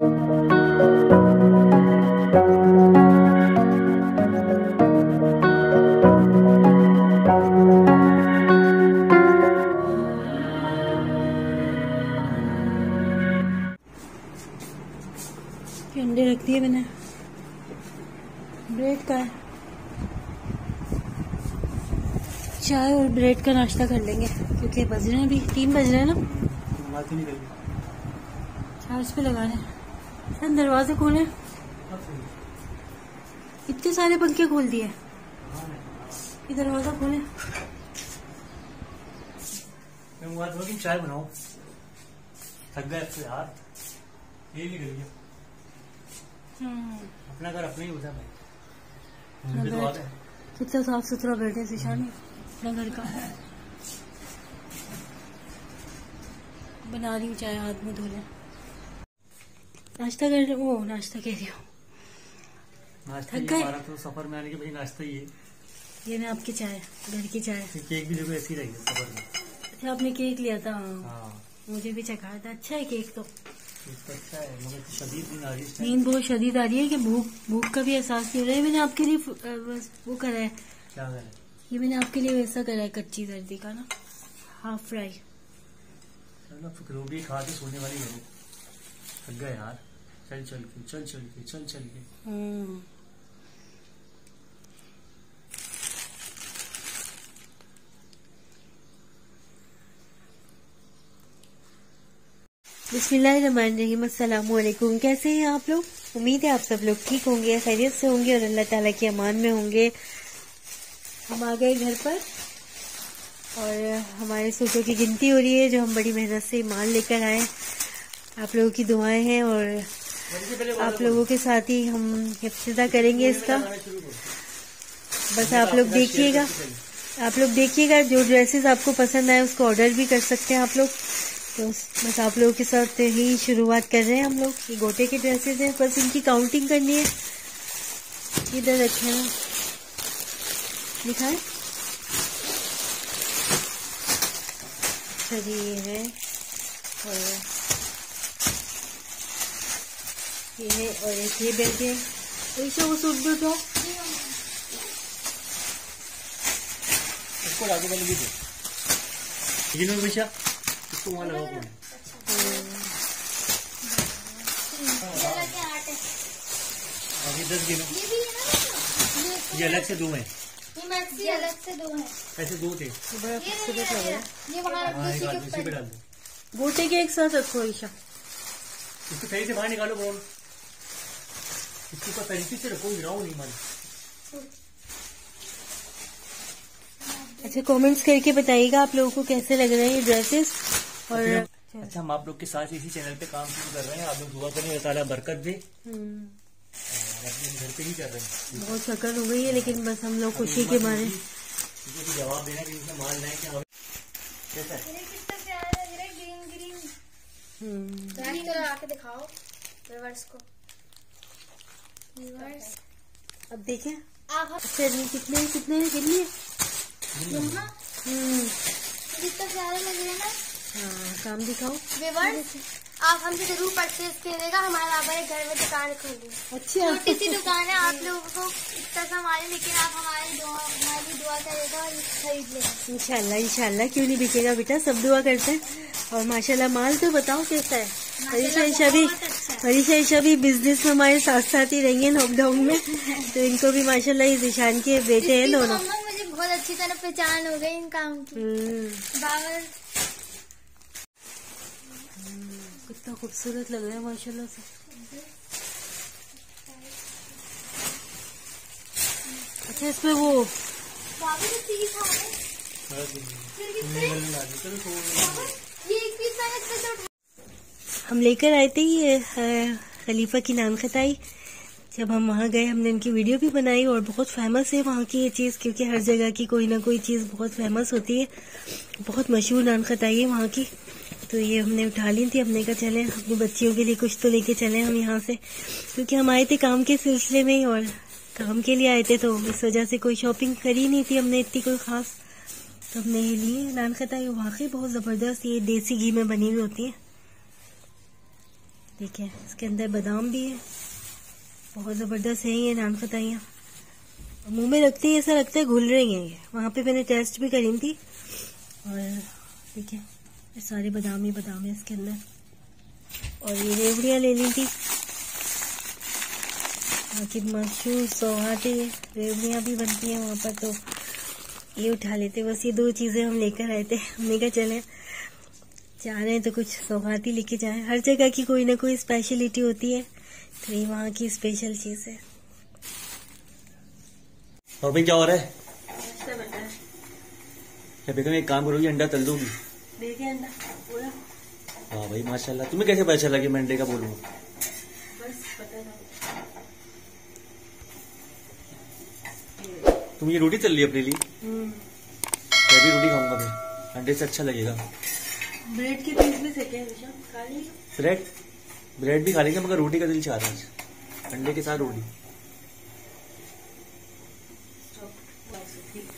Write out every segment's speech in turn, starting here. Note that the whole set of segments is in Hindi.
अंडे रख दिए मैंने, ब्रेड का है, चाय और ब्रेड का नाश्ता कर लेंगे क्योंकि बज रहे हैं अभी 3 बज रहे हैं ना। 4 पे लगा रहे हैं। दरवाजे खोले, इतने सारे पंखे खोल दिए, ये दरवाजा खोले। मैं चाय बनाओ, थक गए यार, ये भी गई। अपना घर अपना ही होता है। कितना साफ सुथरा बैठे शिशानी अपना घर का। बना रही हूँ चाय, हाथ में धो ले। नाश्ता कर रही हूँ, नाश्ता कह रही हूँ, थक गए। तो सफर में आने के भाई नाश्ता ही है। ये ना आपकी चाय, घर की चाय। केक भी देखो ऐसी रही है सफर में। अच्छा आपने केक लिया था? हाँ, मुझे भी चखाया था। अच्छा है केक तो। अच्छा है, मगर शदीद नींद बहुत शदीद आ रही है कि भूख का भी एहसास नहीं हो रहा है। मैंने आपके लिए वो करा है। क्या करा है? ये मैंने आपके लिए वैसा करा है, कच्ची सर्दी का ना, हाफ फ्राई। चलो रोटी खा के सोने वाली है। थक गए यार, चल चल के। बिस्मिल्लाहिर्रहमानिर्रहीम। अस्सलामु अलैकुम। कैसे हैं आप लोग? उम्मीद है आप सब लोग ठीक होंगे, खैरियत से होंगे और अल्लाह ताला की अमान में होंगे। हम आ गए घर पर और हमारे सूटों की गिनती हो रही है जो हम बड़ी मेहनत से माल लेकर आए। आप लोगों की दुआएं हैं और आप लोगों के साथ ही हम इफ्तिताह करेंगे इसका। बस आप लोग देखिएगा, जो ड्रेसेस आपको पसंद आए उसको ऑर्डर भी कर सकते हैं आप लोग। तो बस आप लोगों के साथ ही शुरुआत कर रहे हैं हम लोग। ये गोटे के ड्रेसेस हैं, बस इनकी काउंटिंग करनी है। इधर रखे ना, दिखाएं। अच्छा जी, ये है और एक ये बैग है। ऐसे वो सूट दो तो इसको लागू बन गई इसको वहाँ लगाओ। अभी 10 गिनो। ये अलग से 2 है, ये अलग से 2 है। ऐसे 2 थे। ये वहाँ इसी पे डाल दो। गोटे के एक साथ रखो ईशा। इसको सही से बाहर निकालो बोल। इसके ऊपर तरीके से रखो, गिराओ नहीं माल। अच्छा, कमेंट्स करके बताइएगा आप लोगों को कैसे लग रहे हैं ये ड्रेसेस। और अच्छा, हम आप लोग के साथ इसी चैनल पे काम शुरू कर रहे हैं। आप लोग दुआ करें, अल्लाह ताला बरकत दे। अपने घर पे ही कर रहे हैं। बहुत शक्ल हो गई है लेकिन बस हम लोग खुशी के मारे जवाब देना कि इसमें माल लाए क्या कैसा है। ग्रीन आके दिखाओ रिवर्स को। रिवर्स अब देखें आप। अच्छा जी, कितने कितने जितना प्यारे लग रहे हैं ना। हाँ, काम दिखाओ। व्यूअर्स, आप हमसे जरूर परचेज कीजिएगा। हमारे बाबा ने घर में दुकान खोली। अच्छा, छोटी सी दुकान है, आप लोगों को इतना सामान है, लेकिन आप हमारी दुआ करेगा और खरीद लेगा। इंशाल्लाह क्यों नहीं बिकेगा बेटा, सब दुआ करते हैं। और माशाल्लाह माल तो बताओ कैसा है। हरीशा ईशा भी बिजनेस में हमारे साथ साथ ही रही है लॉकडाउन में, तो इनको भी माशाल्लाह इस ईशान के बेटे हैं दोनों। मुझे बहुत अच्छी तरह पहचान हो गई इन काम की। बाबा कितना खूबसूरत लग रहा है माशाल्लाह से। अच्छा, इसमें वो हम लेकर आए थे ये खलीफा की नान खटाई। जब हम वहाँ गए हमने इनकी वीडियो भी बनाई और बहुत फेमस है वहाँ की ये चीज़, क्योंकि हर जगह की कोई ना कोई चीज़ बहुत फेमस होती है। बहुत मशहूर नान खटाई है वहाँ की। तो ये हमने उठा ली थी, हमने कहा चले अपनी बच्चियों के लिए कुछ तो लेके चले हम यहाँ से, क्योंकि हम आए थे काम के सिलसिले में और काम के लिए आए थे, तो इस वजह से कोई शॉपिंग करी नहीं थी हमने इतनी कोई खास। तो हमने ये लिए नान खटाई, वाकई बहुत ज़बरदस्त, ये देसी घी में बनी हुई होती है। देखिए इसके अंदर बादाम भी है, बहुत जबरदस्त है ये नान खताइयाँ। मुंह में रखते ही ऐसा लगता है घुल रही हैं ये। वहाँ पे मैंने टेस्ट भी करी थी और देखिए ये सारे बादाम ही बादाम है इसके अंदर। और ये रेवड़ियाँ ले ली थी, बाकी मशहूर सौहाटे रेवड़ियाँ भी बनती हैं वहाँ पर, तो ये उठा लेते। बस ये 2 चीजें हम लेकर आए थे। हमने कहा चले जा रहे हैं तो कुछ सौगाती लेके जाएं। हर जगह की कोई ना कोई स्पेशलिटी होती है, तो ये वहाँ की स्पेशल चीज है। और भाई क्या हो रहा है? क्या बेगम एक काम करोगी, अंडा तल दूंगी? देखिए अंडा पूरा। हाँ भाई माशाल्लाह। तुम्हें कैसे पता चला कि मैं अंडे का बोलूँ? बस पता था। तुम ये रोटी तल ली अपने लिए? मैं भी रोटी खाऊंगा फिर, अंडे से अच्छा लगेगा। ब्रेड के पीस भी सेके खा लीजिए। ब्रेड भी खा लेंगे, मगर रोटी का दिल चाह रहा है, अंडे के साथ रोटी।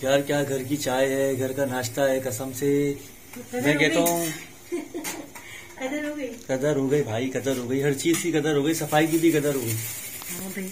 यार क्या घर की चाय है, घर का नाश्ता है, कसम से मैं कहता हूँ कदर हो गई। कदर हो गई भाई, कदर हो गई, हर चीज की कदर हो गई, सफाई की भी कदर हो गई। हाँ भाई।